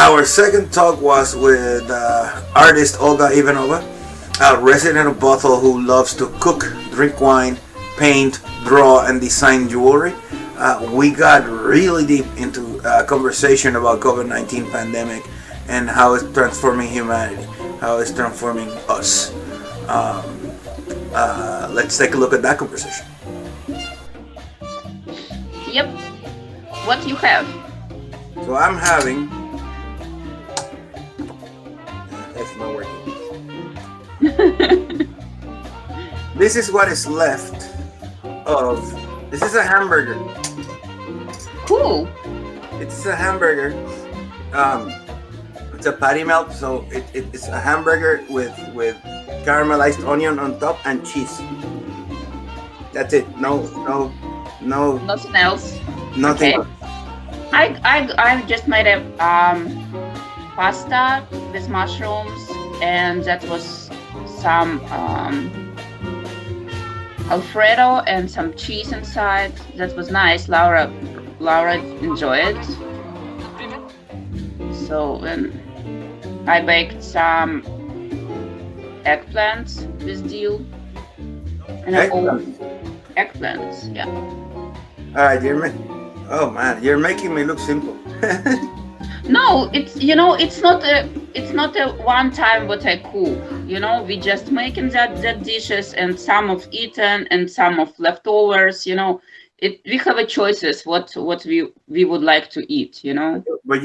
Our second talk was with artist Olga Ivanova, a resident of Bothell who loves to cook, drink wine, paint, draw, and design jewelry. We got really deep into a conversation about COVID-19 pandemic and how it's transforming humanity, how it's transforming us. Let's take a look at that conversation. Yep. What you have? So I'm having. It's not working. This is what is left of. This is a hamburger. Cool. It's a hamburger. It's a patty melt, so it's a hamburger with caramelized onion on top and cheese. That's it. No. Nothing else. Nothing. Okay. I just made a pasta with mushrooms, and that was some Alfredo and some cheese inside. That was nice. Laura enjoyed it. So I baked some eggplants with dill. And eggplants, yeah. All right, oh man, you're making me look simple. No, it's not a one time what I cook. We just making that dishes, and some of eaten and some of leftovers. We have a choices what we would like to eat. But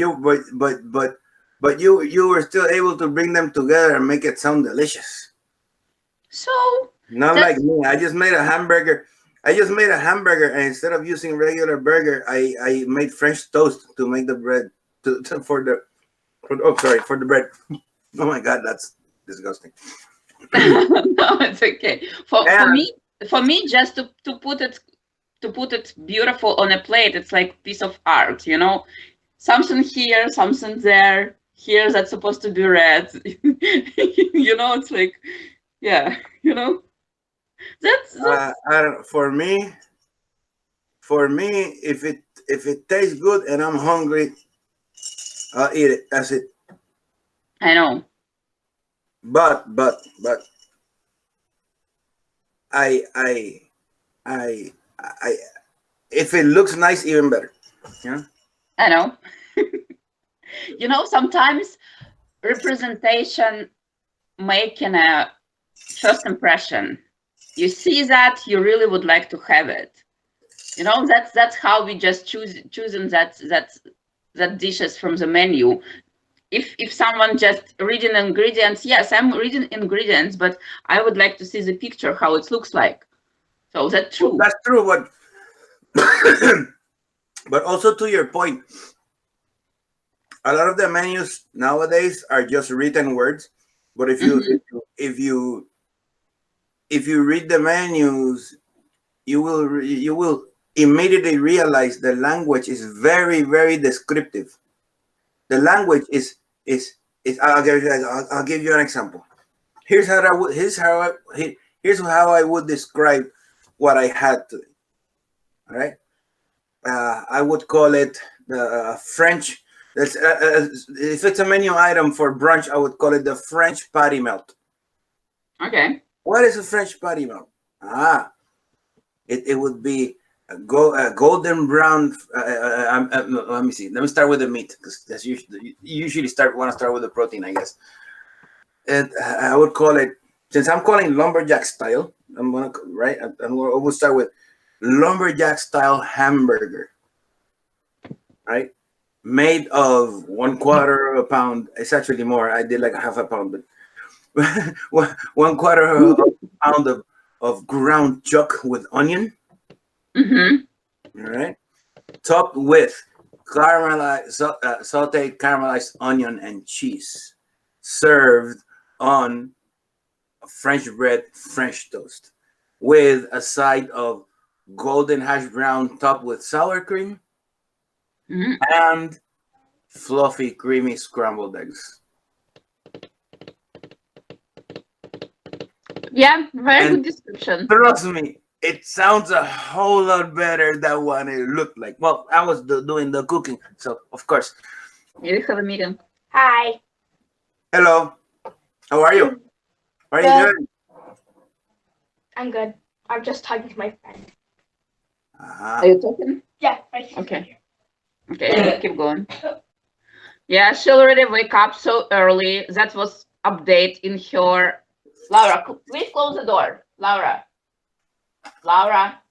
you were still able to bring them together and make it sound delicious. So not like me. I just made a hamburger, and instead of using regular burger, I made French toast to make the bread for the bread. Oh my God, that's disgusting. No, it's okay. For me, just to put it beautiful on a plate, it's like piece of art. Something here, something there. Here that's supposed to be red. It's like, yeah. That's I don't. For me, if it tastes good and I'm hungry, I'll eat it. That's it. I know. But I if it looks nice, even better. Yeah. I know. Sometimes representation making a first impression. You see that, you really would like to have it. That's how we just choosing that dishes from the menu. If someone just reading ingredients, yes, I'm reading ingredients, but I would like to see the picture how it looks like. So that's true. That's true, but also to your point, a lot of the menus nowadays are just written words. But if you read the menus, you will immediately realize the language is very, very descriptive. The language is I'll give you an example. Here's how I would describe what I had today. All right, I would call it the French. If it's a menu item for brunch, I would call it the French patty melt. Okay. What is a French patty melt? It would be a golden brown. Let me see. Let me start with the meat, because that's usually want to start with the protein, I guess. And I would call it, since I'm calling lumberjack style, I will start with lumberjack style hamburger, right? Made of 1/4 pound. It's actually more. I did like a half a pound, but 1/4 pound of ground chuck with onion. Mm-hmm. All right, topped with sauteed caramelized onion and cheese, served on French bread, French toast, with a side of golden hash brown topped with sour cream. Mm-hmm. And fluffy, creamy scrambled eggs. Yeah, very good description. Trust me, it sounds a whole lot better than what it looked like. Well, I was doing the cooking, so of course. You have a meeting. Hi. Hello. How are you? What are you Good. doing? I'm good. I'm just talking to my friend. Uh-huh. Are you talking? Yeah, right here. Okay. Okay, keep going. Yeah, she already wake up so early. That was update in her. Laura, please close the door. Laura. Laura.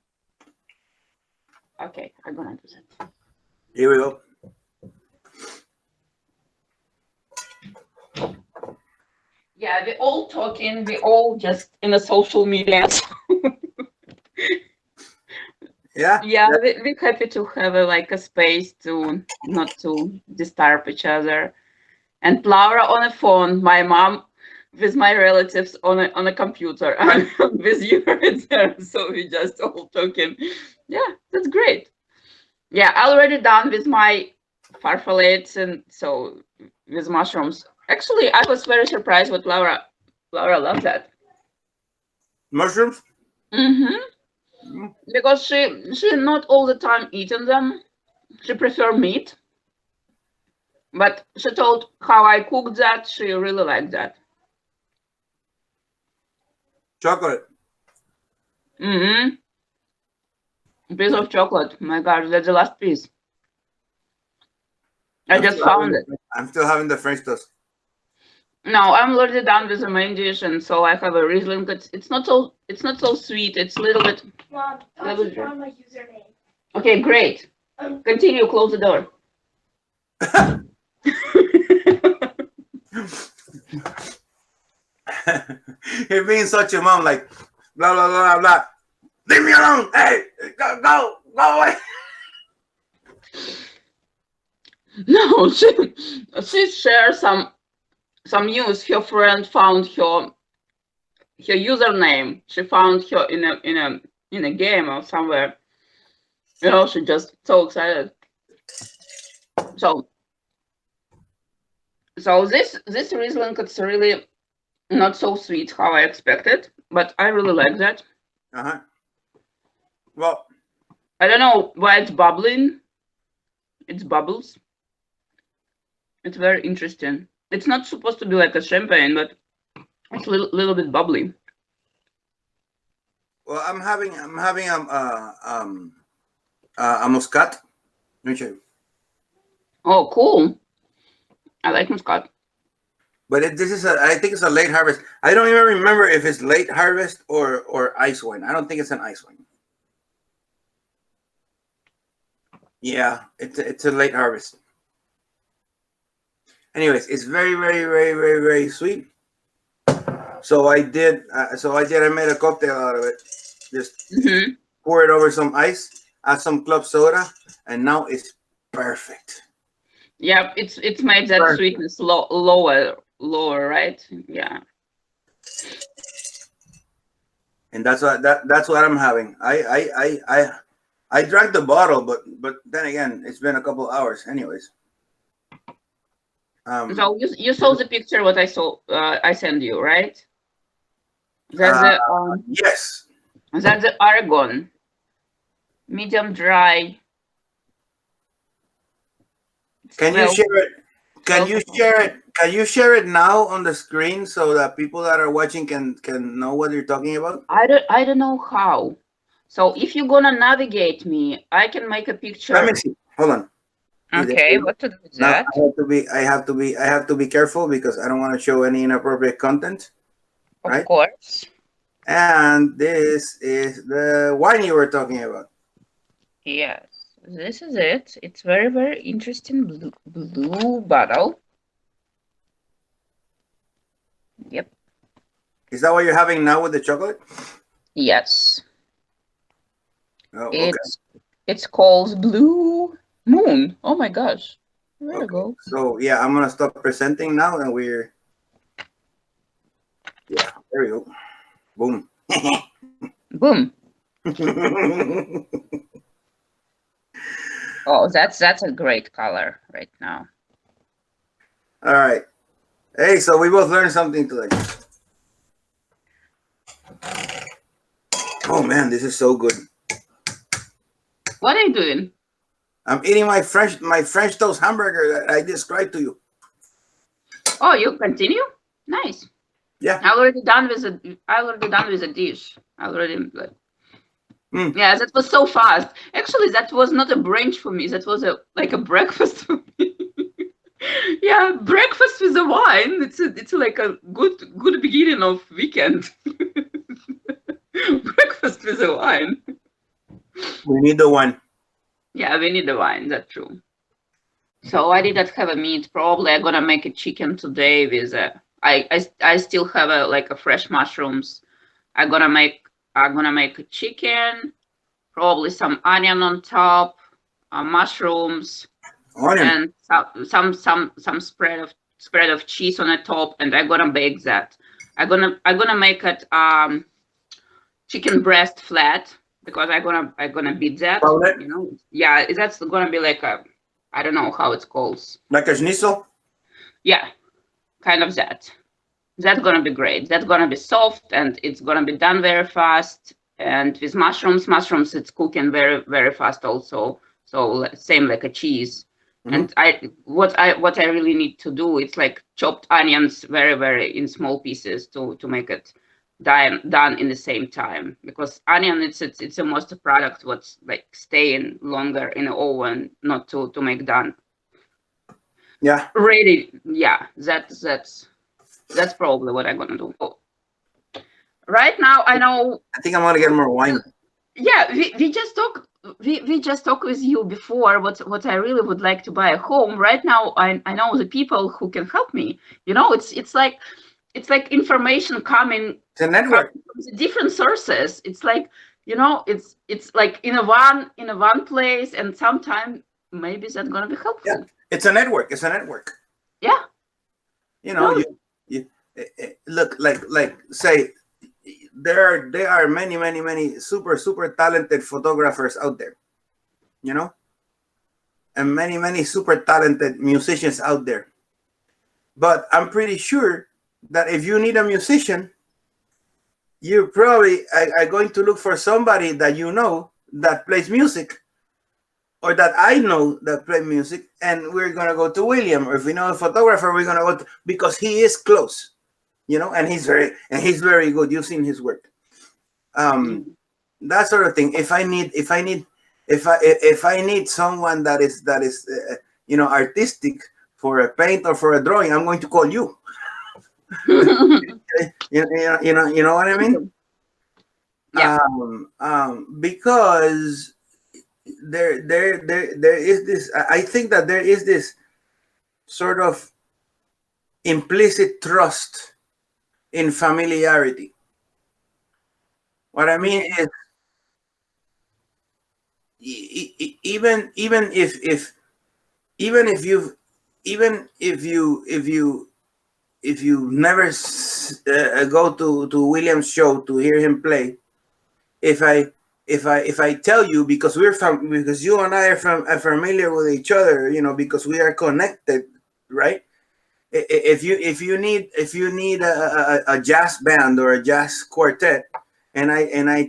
Okay, I'm gonna do that. Here we go. Yeah, we all talking. We all just in the social media. Yeah. Yeah, we're happy to have like a space to not to disturb each other. And Laura on a phone, my mom with my relatives on a computer, and with you right there. So we just all talking. Yeah, that's great. Yeah, already done with my farfalates and so with mushrooms. Actually, I was very surprised with Laura. Laura loves that. Mushrooms? Mm-hmm. Because she not all the time eating them. She prefer meat, but she told how I cooked that. She really liked that. Chocolate. Mm-hmm. Piece of chocolate. My gosh, that's the last piece. I just found it. I'm still having the French toast. No, I'm already done with the main dish, and so I have a Riesling. It's not so sweet. It's a little bit. Mom, I Little just bit. found my username. Okay, great. Continue. Close the door. You're being such a mom, like blah blah blah blah. Leave me alone. Hey, go away. No, she shared some news. Her friend found her username. She found her in a game or somewhere. You know, she just so excited. So this Riesling, it's really not so sweet how I expected, but I really like that. Uh-huh. Well, I don't know why it's bubbling. It's bubbles. It's very interesting. It's not supposed to be like a champagne, but it's a little bit bubbly. well, I'm having a muscat. Let me show you. Oh, cool. I like muscat. But this is I think it's a late harvest. I don't even remember if it's late harvest or ice wine. I don't think it's an ice wine. Yeah, it's a late harvest. Anyways, it's very very very very very sweet. So I did. I made a cocktail out of it. Just pour it over some ice, add some club soda, and now it's perfect. Yeah, it's made that Perfect. sweetness lower, right? Yeah. And that's what I'm having. I drank the bottle, but then again, it's been a couple hours, anyways. So you saw the picture what I sent you, right? That's the yes. That's the Aragon, medium dry. Can you share it? Can you share it? Can you share it now on the screen so that people that are watching can know what you're talking about? I don't know how. So if you're gonna navigate me, I can make a picture. Let me see. Hold on. Okay, what to do with Now that? I have to be careful because I don't want to show any inappropriate content. Of course. And this is the wine you were talking about. Yes, this is it. It's very, very interesting blue bottle. Yep. Is that what you're having now with the chocolate? Yes. Oh, okay. It's called Blue Moon. Oh my gosh. There you go. So yeah, I'm gonna stop presenting now, and we're there we go. Boom. Boom. Oh, that's a great color right now. All right. Hey, so we both learned something today. Oh man, this is so good. What are you doing? I'm eating my French toast hamburger that I described to you. Oh, you continue? Nice. Yeah. I already done with a dish. I already like. Yeah, that was so fast. Actually, that was not a brunch for me. That was like a breakfast for me. Yeah, breakfast with a wine. It's like a good beginning of weekend. Breakfast with a wine. We need the wine. Yeah, we need the wine. That's true. So I didn't have a meat. Probably I'm gonna make a chicken today with a. I still have a fresh mushrooms. I'm gonna make a chicken. Probably some onion on top, mushrooms, Onion. and some spread of cheese on the top, and I'm gonna bake that. I'm gonna make it chicken breast flat because I'm gonna beat that. Powder? You know, yeah, that's gonna be like a, I don't know how it's called. Like a schnitzel? Yeah, kind of that. That's gonna be great. That's gonna be soft and it's gonna be done very fast. And with mushrooms, it's cooking very, very fast also. So same like a cheese. And what I really need to do, it's like chopped onions very, very in small pieces to make it done in the same time. Because onion, it's a most product what's like staying longer in the oven, not to make done. Yeah. Ready. Yeah, that's probably what I'm gonna do. Right now, I know. I think I'm gonna get more wine. Yeah, we just talked with you before what I really would like to buy a home. Right now, I know the people who can help me. You know, it's like information coming. It's a network. From different sources. It's like, you know, it's like in a one place, and sometime maybe that's gonna be helpful. Yeah. It's a network. It's a network. Yeah. You know, you look like say there are many super talented photographers out there, you know, and many super talented musicians out there. But I'm pretty sure that if you need a musician, you probably are going to look for somebody that you know that plays music, or that I know that play music, and we're gonna go to William. Or if we know a photographer, we're gonna go because he is close, you know, and he's very good. You've seen his work, that sort of thing. If I need someone that is you know, artistic for a paint or for a drawing, I'm going to call you. you know what I mean? Yeah. Because there is this. I think that there is this sort of implicit trust in familiarity. What I mean is, even if you never go to William's show to hear him play, if I tell you, because because you and I are familiar with each other, you know, because we are connected, right? If you need a jazz band or a jazz quartet, and I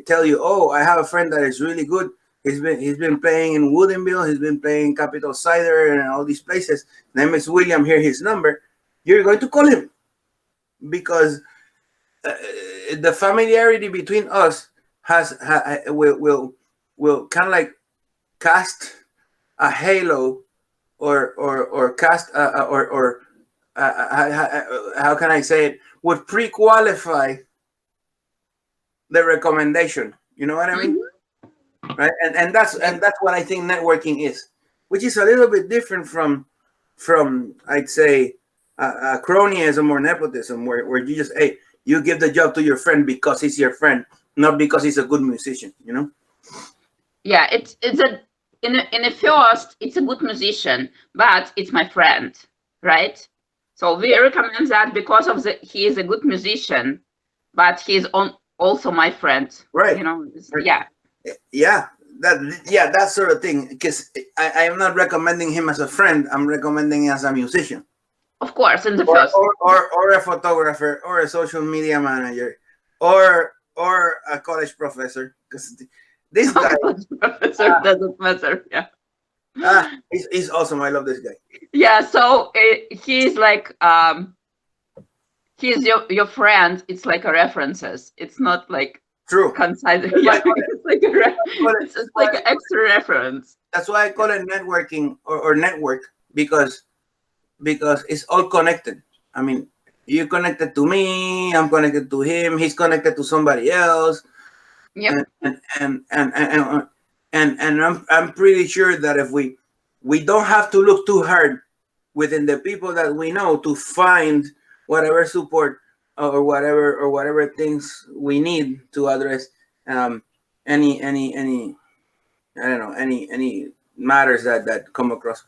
tell you, oh, I have a friend that is really good. He's been playing in Woodinville. He's been playing Capitol Cider and all these places. Name is William. Here his number. You're going to call him because the familiarity between us will kind of like cast a halo or cast or how can I say it, would pre-qualify the recommendation. You know what I mean? Right? And that's what I think networking is, which is a little bit different from I'd say cronyism or nepotism, where you just, hey, you give the job to your friend because he's your friend, not because he's a good musician, you know? Yeah, it's in a first, it's a good musician, but it's my friend, right? So we recommend that because of he is a good musician, but he's also my friend, right? You know, right. Yeah, that sort of thing. Because I am not recommending him as a friend. I'm recommending him as a musician. Of course, in the first, or a photographer, or a social media manager, or a college professor. Because this guy professor doesn't matter. Yeah. He's awesome. I love this guy. Yeah, so he's like he's your friend. It's like a references. It's not like True. concise. That's why I Yeah, call it's like a it's like an extra reference. that's why I call it networking or network because it's all connected. I mean, you connected to me, I'm connected to him, he's connected to somebody else, Yep. and I'm pretty sure that if we don't have to look too hard within the people that we know to find whatever support or whatever things we need to address um, any I don't know any matters that come across.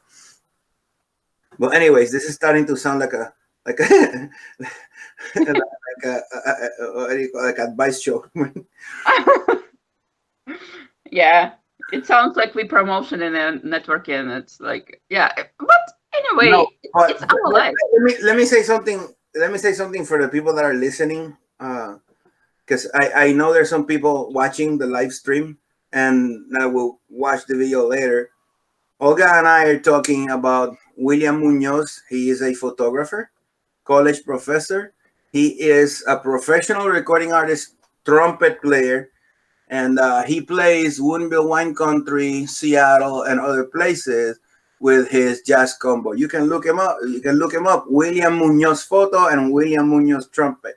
But anyways, this is starting to sound like a like a what do you call it? Like advice show. Yeah, it sounds like we promotion and networking. It's like, yeah, but anyway, No, it's our life. let me say something. Let me say something for the people that are listening, because I know there's some people watching the live stream and that will watch the video later. Olga and I are talking about William Munoz. He is a photographer, college professor. He is a professional recording artist, trumpet player, and he plays Woodinville Wine Country, Seattle, and other places with his jazz combo. You can look him up. You can look him up. William Munoz photo and William Munoz trumpet.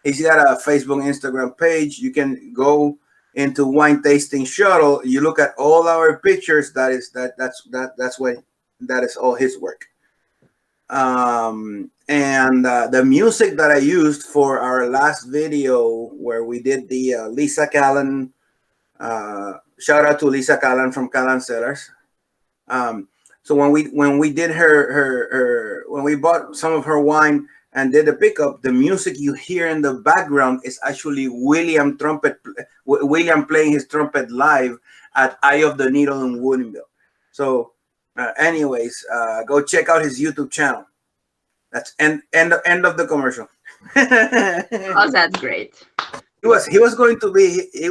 He's got a Facebook, Instagram page. You can go into Wine Tasting Shuttle. You look at all our pictures. That's what that is all his work. And the music that I used for our last video where we did the Lisa Callan. Shout out to Lisa Callan from Callan Cellars. So when we did her when we bought some of her wine and did the pickup, the music you hear in the background is actually William playing his trumpet live at Eye of the Needle in Woodinville. So, anyways, go check out his YouTube channel. That's end of the commercial. Oh, that's great. He was going to be he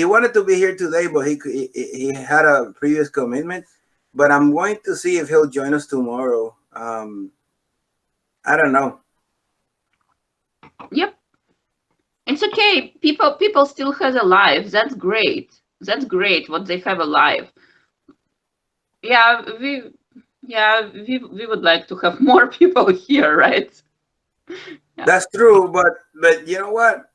wanted to be here today, but he had a previous commitment. But I'm going to see if he'll join us tomorrow. I don't know. Yep, it's okay. People still has a life. That's great. That's great. What they have a life. Yeah, we would like to have more people here, right? Yeah. That's true, but you know what?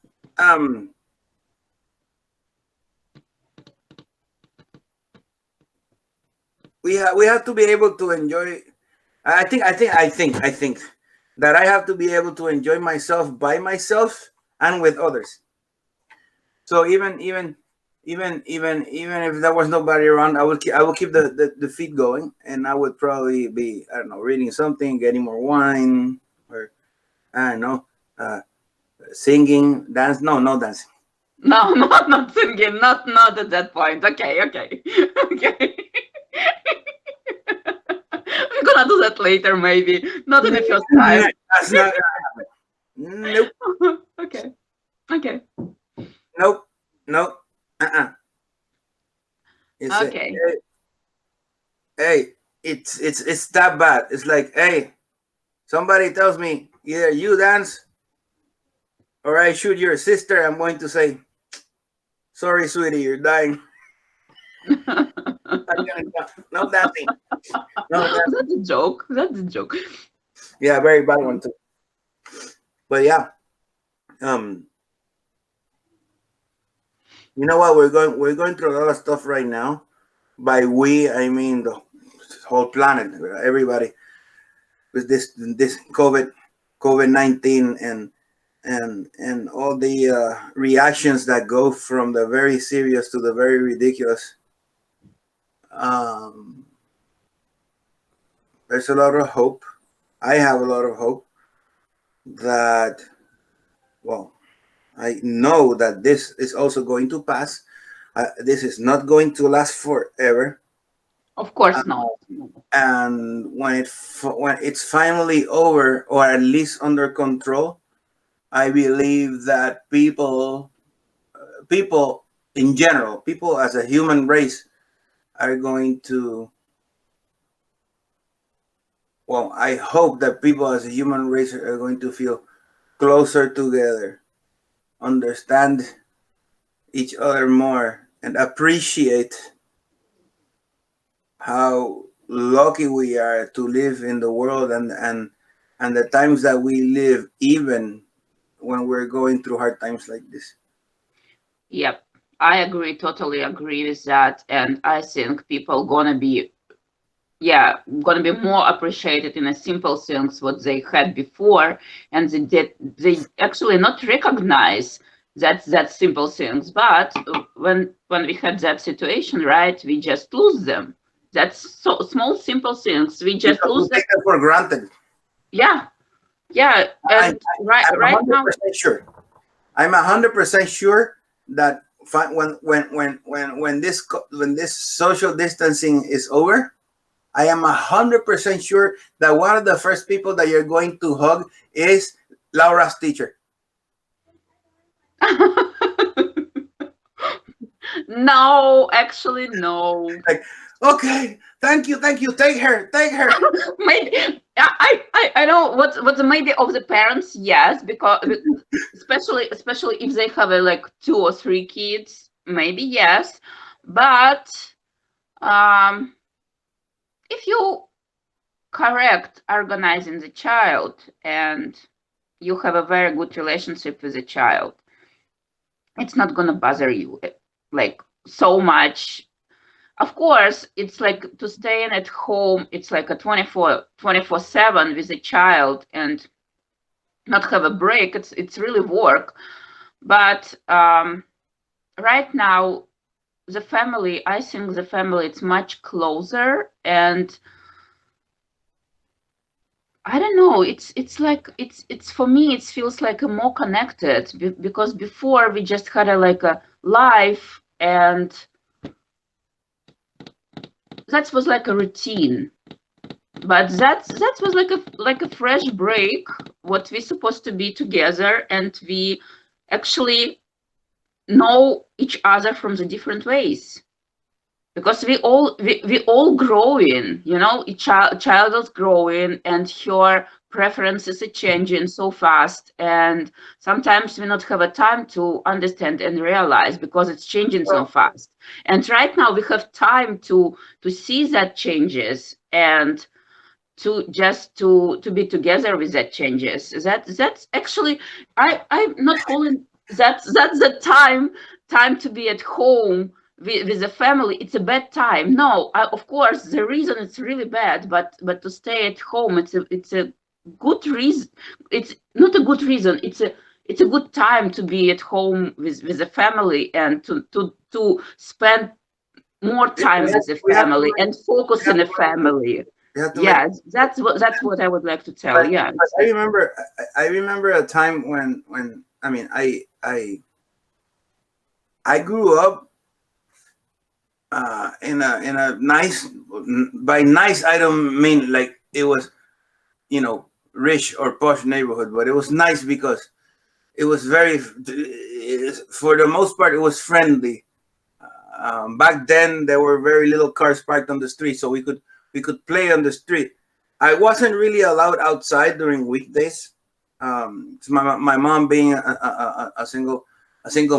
We have to be able to enjoy. I think that I have to be able to enjoy myself by myself and with others. So even if there was nobody around, I will keep the feed going, and I would probably be, I don't know, reading something, getting more wine, or I don't know, singing, dance. No dancing. No, not singing. Not at that point. Okay. Okay. We're gonna do that later, maybe. Not in the first time. That's not gonna happen. Nope. Okay. Nope. Okay. Hey, it's that bad. It's like, hey, somebody tells me either you dance or I shoot your sister. I'm going to say, sorry, sweetie, you're dying. No dancing. No dancing. That's a joke. That's a joke. Yeah, very bad one too. But yeah, you know what? We're going through a lot of stuff right now. By we, I mean the whole planet, everybody, with this COVID-19 and all the reactions that go from the very serious to the very ridiculous. There's a lot of hope. I have a lot of hope that, well, I know that this is also going to pass. This is not going to last forever. Of course not. And when it's finally over, or at least under control, I believe that people in general, people as a human race, are going to well, I hope that people as a human race are going to feel closer together, understand each other more, and appreciate how lucky we are to live in the world, and the times that we live, even when we're going through hard times like this. Yep, I agree, totally agree with that. And I think people gonna be, yeah, gonna be more appreciated in the simple things what they had before, and they actually not recognize that simple things. But when we had that situation, right, we just lose them. That's so small, simple things. We just Because we lose them. take them for granted. Yeah, yeah. And I'm right now, 100% sure. I'm 100% sure that when this social distancing is over, I am 100% sure that one of the first people that you're going to hug is Laura's teacher. no, actually, no. Like, okay, thank you, take her, Maybe I know what the maybe of the parents, yes, because especially if they have like 2 or 3 kids, maybe yes, but um if you correct organizing the child and you have a very good relationship with the child, it's not gonna bother you like so much. Of course, it's like to stay in at home, it's like a 24/7 with a child and not have a break. It's really work. But right now, the family, I think the family, it's much closer, and I don't know. It's like it's for me. It feels like a more connected because before we just had a like a life, and that was like a routine. But that was like a fresh break. What we supposed to be together, and we actually know each other from the different ways because we all growing, you know, each child is growing and her preferences are changing so fast, and sometimes we not have a time to understand and realize because it's changing so fast. And right now we have time to see that changes and to just to be together with that changes. That's actually, I'm not calling that's the time to be at home with the family. It's a bad time. No, of course the reason it's really bad, but to stay at home, it's a good reason. It's not a good reason, it's a good time to be at home with the family and to spend more time with the family and focus on the family. Yeah, that's what I would like to tell. Yeah, but I remember a time when I mean I grew up in a nice, by nice I don't mean like it was, you know, rich or posh neighborhood, but it was nice because it was very, for the most part it was friendly. Back then there were very little cars parked on the street, so we could play on the street. I wasn't really allowed outside during weekdays. My mom being a single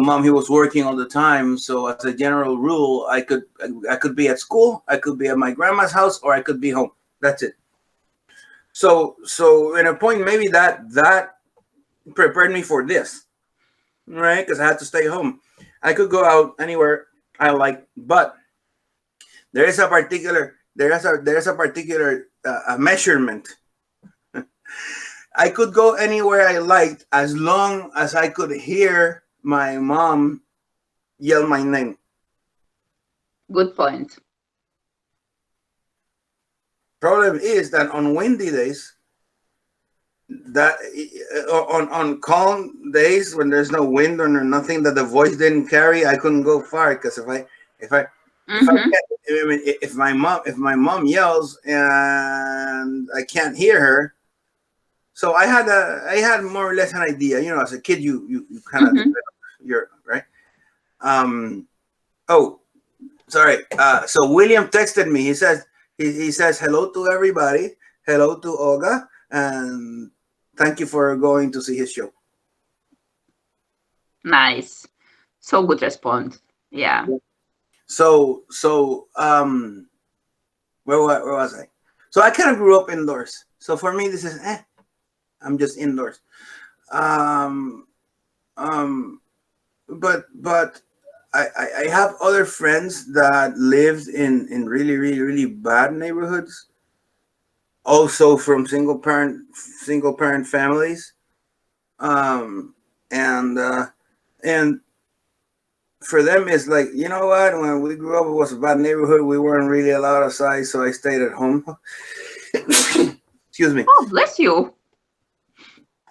mom, he was working all the time. So as a general rule, I could be at school, I could be at my grandma's house, or I could be home. That's it. So in a point, maybe that prepared me for this, right? Because I had to stay home. I could go out anywhere I like, but there is a particular measurement. I could go anywhere I liked as long as I could hear my mom yell my name. good point. Problem is that on windy days, that on calm days when there's no wind or nothing, that the voice didn't carry, I couldn't go far, because if my mom yells and I can't hear her, so I had more or less an idea, you know, as a kid you kind of your right. Oh, sorry. So William texted me. He says hello to everybody. hello to Olga, and thank you for going to see his show. Nice. So good response. Yeah. So where was I? So I kind of grew up indoors. So for me, this is I'm just indoors. Um, um, but I have other friends that lived in really really really bad neighborhoods. Also from single parent families. Um, and for them it's like, you know what, when we grew up it was a bad neighborhood, we weren't really allowed outside, so I stayed at home. Excuse me. Oh, bless you.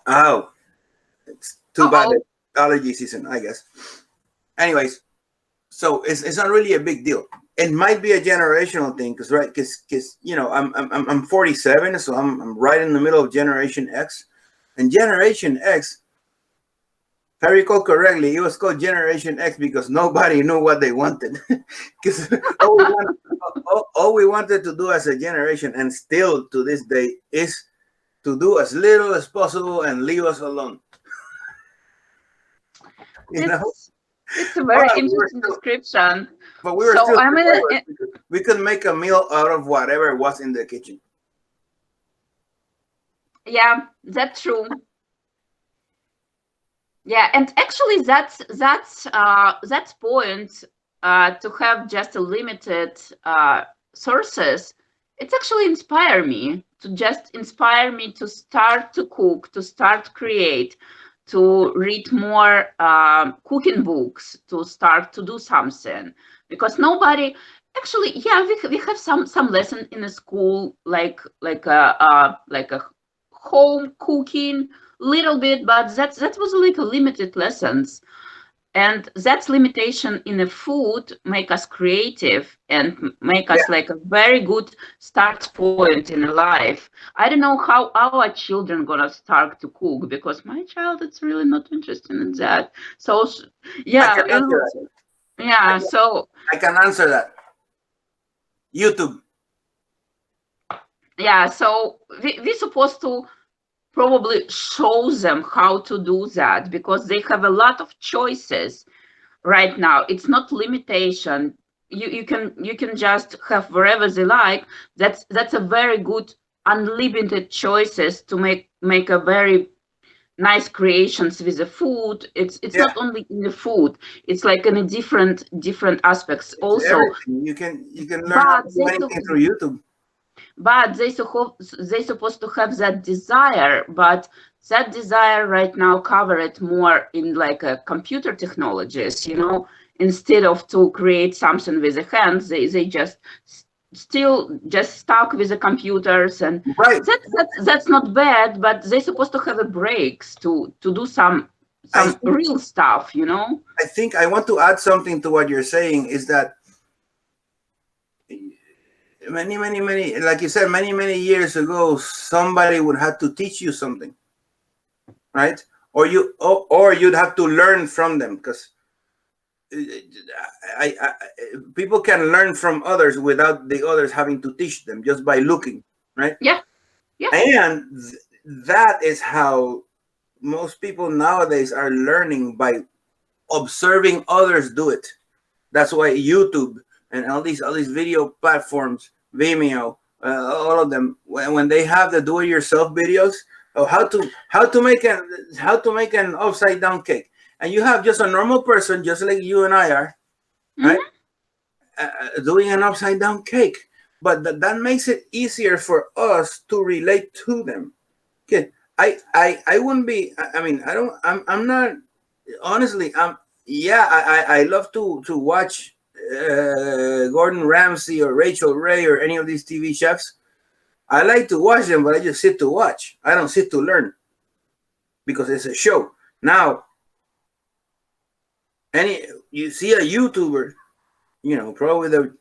Oh, it's too bad. Uh-oh. It's allergy season, I guess. Anyways, so it's not really a big deal. It might be a generational thing, because you know, I'm 47, so I'm right in the middle of Generation X. And Generation X, if I recall correctly, it was called Generation X because nobody knew what they wanted. Because all we wanted to do as a generation, and still to this day, is to do as little as possible and leave us alone. You know? It's a very But interesting description. But we were So still I'm survivors because we could make a meal out of whatever was in the kitchen. Yeah, that's true. Yeah, and actually that's point to have just a limited sources. It's actually inspire me to start to cook, to start create, to read more cooking books, to start to do something, because nobody actually, yeah, we have some lesson in the school, like a home cooking little bit, but that was like a limited lessons, and that's limitation in the food make us creative and make us like a very good start point in life. I don't know how our children gonna start to cook, because my child is really not interested in that. So yeah, I can answer that. yeah, so I can answer that. YouTube. yeah, so we're supposed to probably show them how to do that, because they have a lot of choices right now. It's not limitation. You can just have wherever they like. That's a very good unlimited choices to make a very nice creations with the food. It's not only in the food, it's like in a different aspects also. Everything. You can learn how to do anything through YouTube. But they supposed to have that desire, but that desire right now covered more in like a computer technologies, instead of to create something with the hands, they just still just stuck with the computers, and right. That's not bad, but they supposed to have a breaks to do some real stuff. I think I want to add something to what you're saying, is that many, like you said, many years ago, somebody would have to teach you something, right? Or you'd have to learn from them, because people can learn from others without the others having to teach them, just by looking, right? Yeah. And that is how most people nowadays are learning, by observing others do it. That's why YouTube and all these video platforms, Vimeo, all of them, when they have the do-it-yourself videos of how to make an upside down cake, and you have just a normal person, just like you and I are, right, doing an upside down cake, but that makes it easier for us to relate to them. Okay, I wouldn't be. I mean, I don't. I'm not. Honestly, I love to watch Gordon Ramsay or Rachel Ray or any of these TV chefs. I like to watch them, but I just sit to watch. I don't sit to learn, because it's a show. Now, you see a YouTuber, probably with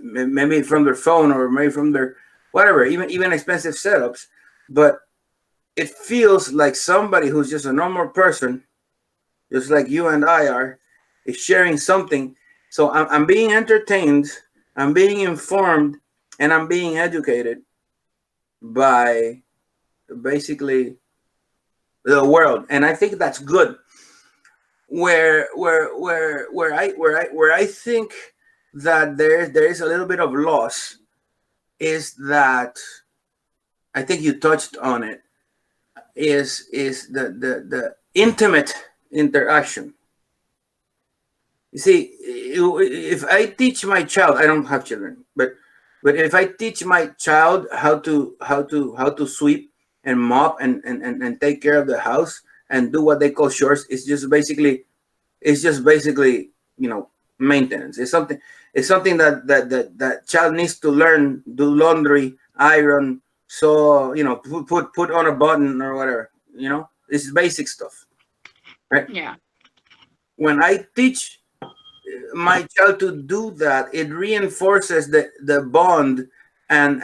maybe from their phone or maybe from their whatever, even expensive setups, but it feels like somebody who's just a normal person, just like you and I are, is sharing something. So I'm being entertained, I'm being informed, and I'm being educated. by basically the world, and I think that's good. Where I think that there is a little bit of loss is that, I think you touched on it, is the intimate interaction. You see, if I teach my child, I don't have children, but if I teach my child how to sweep and mop and take care of the house and do what they call chores, it's just basically maintenance. It's something that child needs to learn: do laundry, iron, so put on a button or whatever. It's basic stuff, right? Yeah. When I teach my child to do that, it reinforces the bond and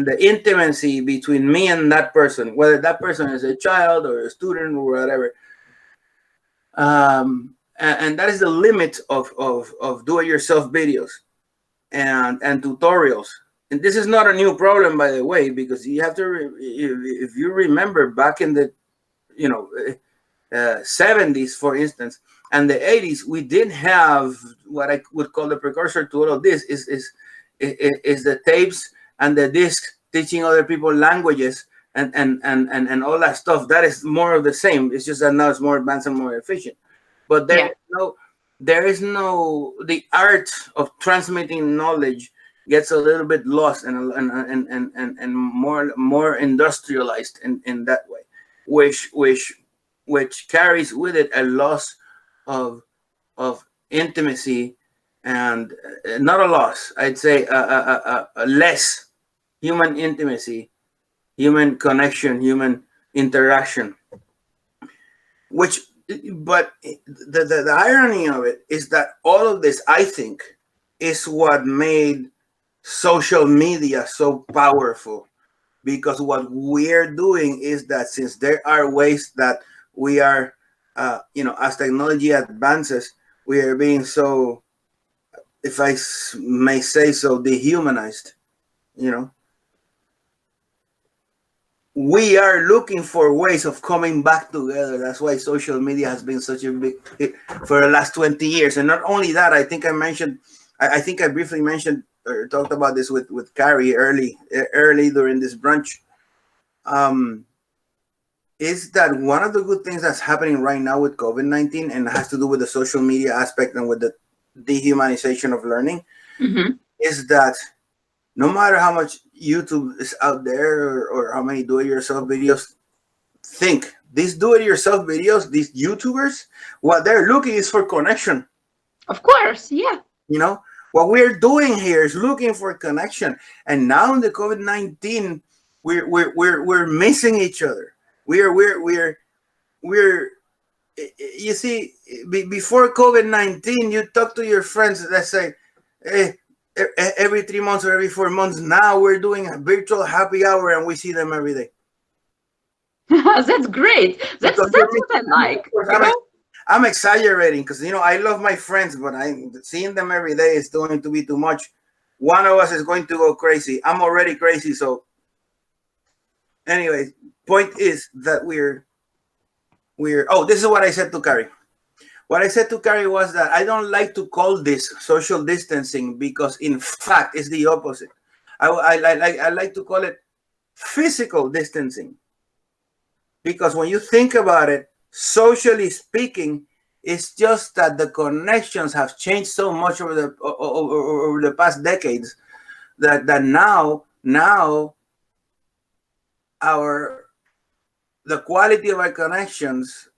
the intimacy between me and that person, whether that person is a child or a student or whatever. And that is the limit of do-it-yourself videos and tutorials. And this is not a new problem, by the way, because you have to if you remember back in the you know 70s, for instance, and the 80s, we did have what I would call the precursor to all of this is the tapes and the discs teaching other people languages and all that stuff. That is more of the same. It's just that now it's more advanced and more efficient. But Yeah. there is no the art of transmitting knowledge gets a little bit lost and more industrialized in that way, which carries with it a loss of intimacy, and not a loss, I'd say a less human intimacy, human connection, human interaction. Which, but the irony of it is that all of this, I think, is what made social media so powerful, because what we're doing is that since there are ways that we are, as technology advances, we are being so, if I may say so, dehumanized. We are looking for ways of coming back together. That's why social media has been such a big hit for the last 20 years. And not only that, I think I briefly mentioned or talked about this with Carrie early during this brunch. Is that one of the good things that's happening right now with COVID-19, and it has to do with the social media aspect and with the dehumanization of learning, is that no matter how much YouTube is out there or how many do-it-yourself videos, these do-it-yourself videos, these YouTubers, what they're looking is for connection. Of course, yeah. What we're doing here is looking for connection, and now in the COVID-19, we're missing each other. We're you see, before COVID-19, you talk to your friends, let's say, every 3 months or every 4 months. Now we're doing a virtual happy hour and we see them every day. That's great. That's what I like. I'm exaggerating because I love my friends, but seeing them every day is going to be too much. One of us is going to go crazy. I'm already crazy. So anyway, point is that this is what I said to Carrie. What I said to Carrie was that I don't like to call this social distancing, because in fact it's the opposite. I like to call it physical distancing, because when you think about it, socially speaking, it's just that the connections have changed so much over the past decades that now the quality of our connections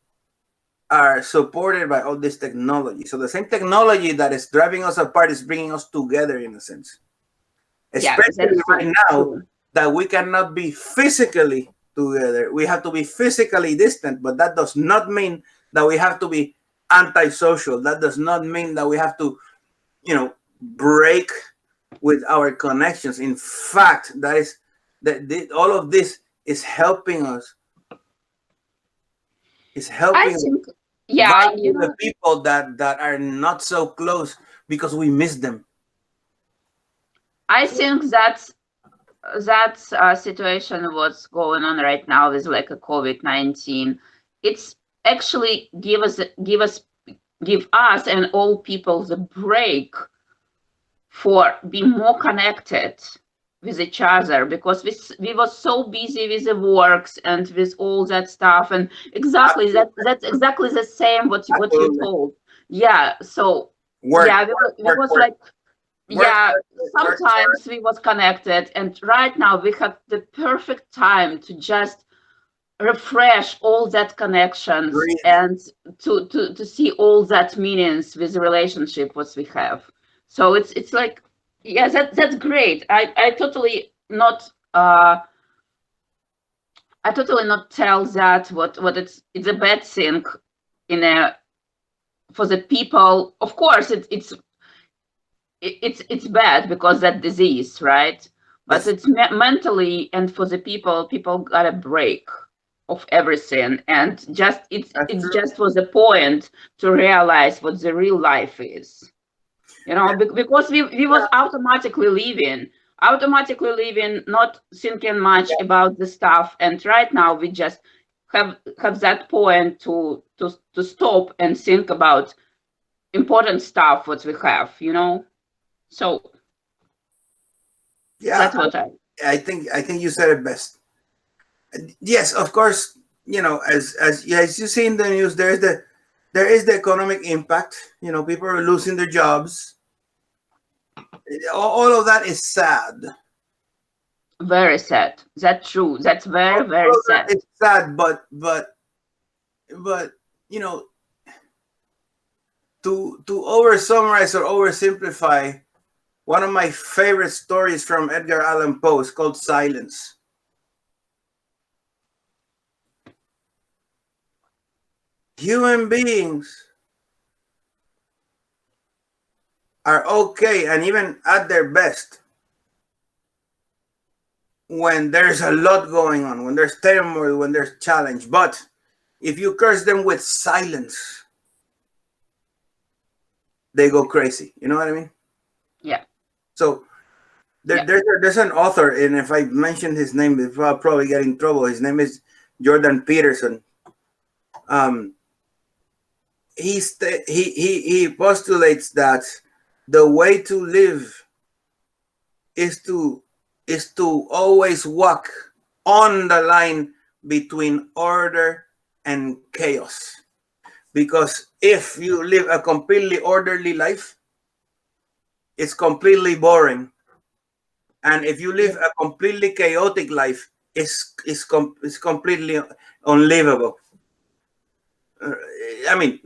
are supported by all this technology. So the same technology that is driving us apart is bringing us together, in a sense. Especially right now that we cannot be physically together. We have to be physically distant, but that does not mean that we have to be antisocial. That does not mean that we have to, break with our connections. In fact, all of this is helping us. It's helping the people that are not so close, because we miss them. I think that that situation what's going on right now is like a COVID-19. It's actually give us and all people the break for being more connected with each other, because we were so busy with the works and with all that stuff, and exactly that's exactly the same what you told. Yeah, so Work, yeah, we was like, work, yeah, work, sometimes we was connected, and right now we have the perfect time to just refresh all that connections breathe. and to see all that meanings with the relationship what we have. So it's like, yeah, that's great. I totally not I totally not tell that what it's a bad thing in a for the people. Of course it's bad because that disease, right? But Yes. it's mentally, and for the people got a break of everything, and just it's just was a point to realize what the real life is, because we was automatically living, not thinking much about the stuff, and right now we just have that point to stop and think about important stuff what we have, so Yeah, that's what I think you said it best. Yes, of course. As you see in the news, there is the economic impact. People are losing their jobs. All of that is sad. very sad. That's true. That's very, All very of that sad. is sad, but you know, to over summarize or oversimplify, one of my favorite stories from Edgar Allan Poe is called Silence. Human beings are okay and even at their best when there's a lot going on, when there's turmoil, when there's challenge. But if you curse them with silence, they go crazy. You know what I mean? Yeah. So there's an author, and if I mention his name, I'll probably get in trouble. His name is Jordan Peterson. He postulates that the way to live is to always walk on the line between order and chaos. Because if you live a completely orderly life, it's completely boring. And if you live a completely chaotic life, it's completely unlivable. I mean,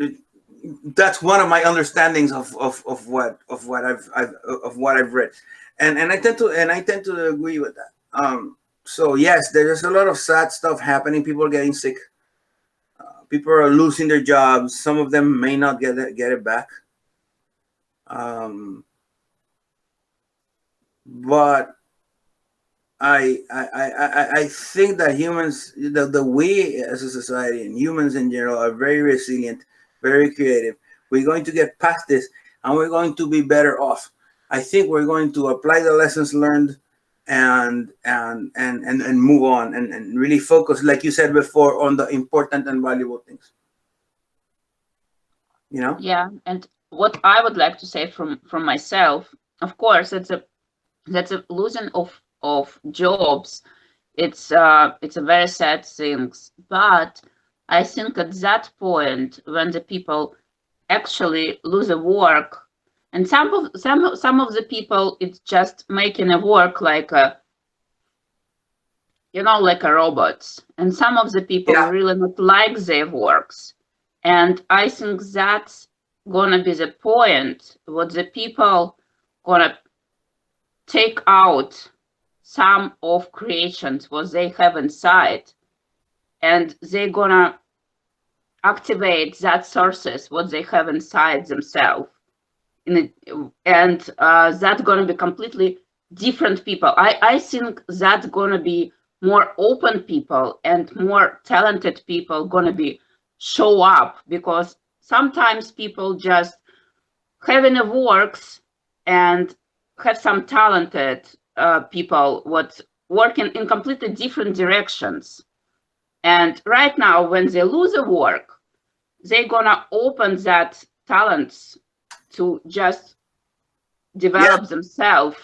that's one of my understandings of what I've read, and I tend to agree with that. So yes, there's a lot of sad stuff happening. People are getting sick. People are losing their jobs. Some of them may not get it back. But I think that humans, the we as a society and humans in general, are very resilient, very creative. We're going to get past this, and we're going to be better off. I think we're going to apply the lessons learned and move on and really focus, like you said before, on the important and valuable things. Yeah, and what I would like to say from myself, of course, that's a losing of jobs. It's a very sad thing, but I think at that point when the people actually lose a work, and some of the people, it's just making a work like a like a robots, and some of the people really not like their works, and I think that's gonna be the point what the people gonna take out some of creations what they have inside, and they're gonna activate that sources what they have inside themselves and that's gonna be completely different people. I think that's gonna be more open people and more talented people gonna be show up, because sometimes people just having a works and have some talented people what working in completely different directions. And right now, when they lose a work, they're gonna open that talents to just develop themselves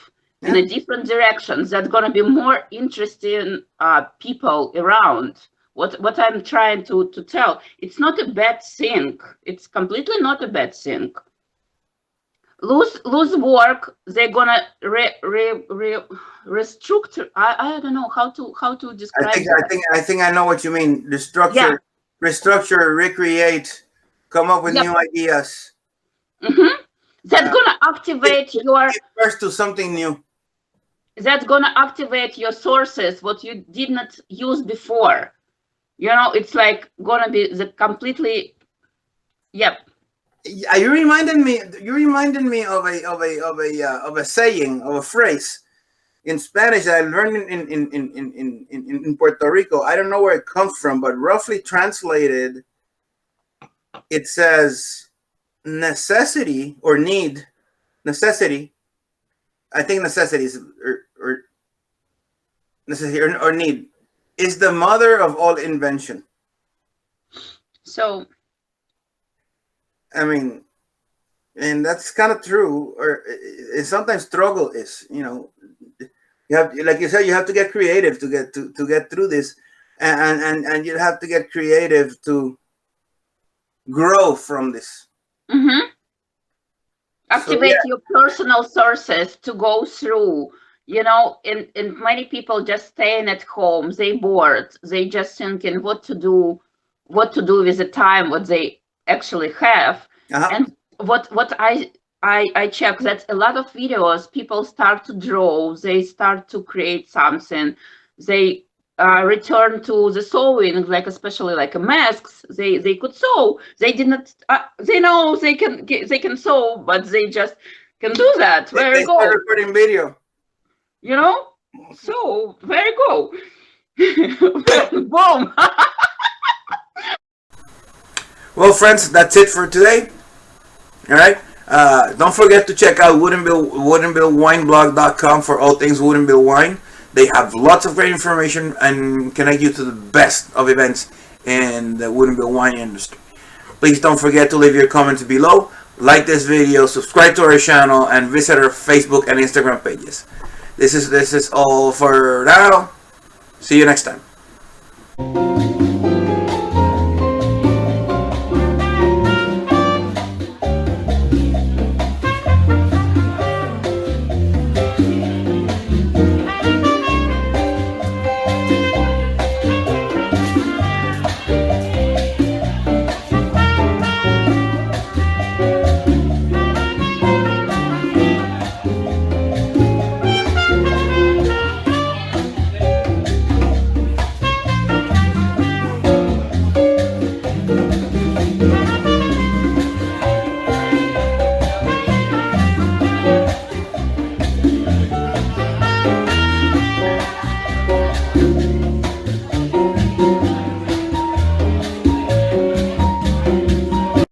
in a different direction. That's gonna be more interesting people around. What I'm trying to tell, it's not a bad thing. It's completely not a bad thing. Lose work, they're gonna restructure. I don't know how to describe that. I think I know what you mean. Restructure, recreate, come up with new ideas. That's gonna activate your first to something new. That's gonna activate your sources, what you did not use before. You know, it's like gonna be the completely. Yep. You reminded me of a saying, of a phrase in Spanish that I learned in Puerto Rico. I don't know where it comes from, but roughly translated, it says necessity or need. Necessity. I think necessity is or necessity or need is the mother of all invention. So, I mean, and that's kind of true. Or sometimes struggle is, you know, you have, like you said, you have to get creative to get through this, and you have to get creative to grow from this. Activate your personal sources to go through. You know, and many people just staying at home, they bored, they just thinking what to do with the time what they actually have. And what I check that a lot of videos, people start to draw, they start to create something, they return to the sewing, like especially like masks, they could sew, they did not they know they can sew, but they just can do that. Very good. Start recording video. You know, so very go. Boom. Well, friends, that's it for today. All right. Don't forget to check out woodenbillwineblog.com for all things Wooden Bill Wine. They have lots of great information and connect you to the best of events in the Wooden Bill wine industry. Please don't forget to leave your comments below, like this video, subscribe to our channel, and visit our Facebook and Instagram pages. This is all for now. See you next time.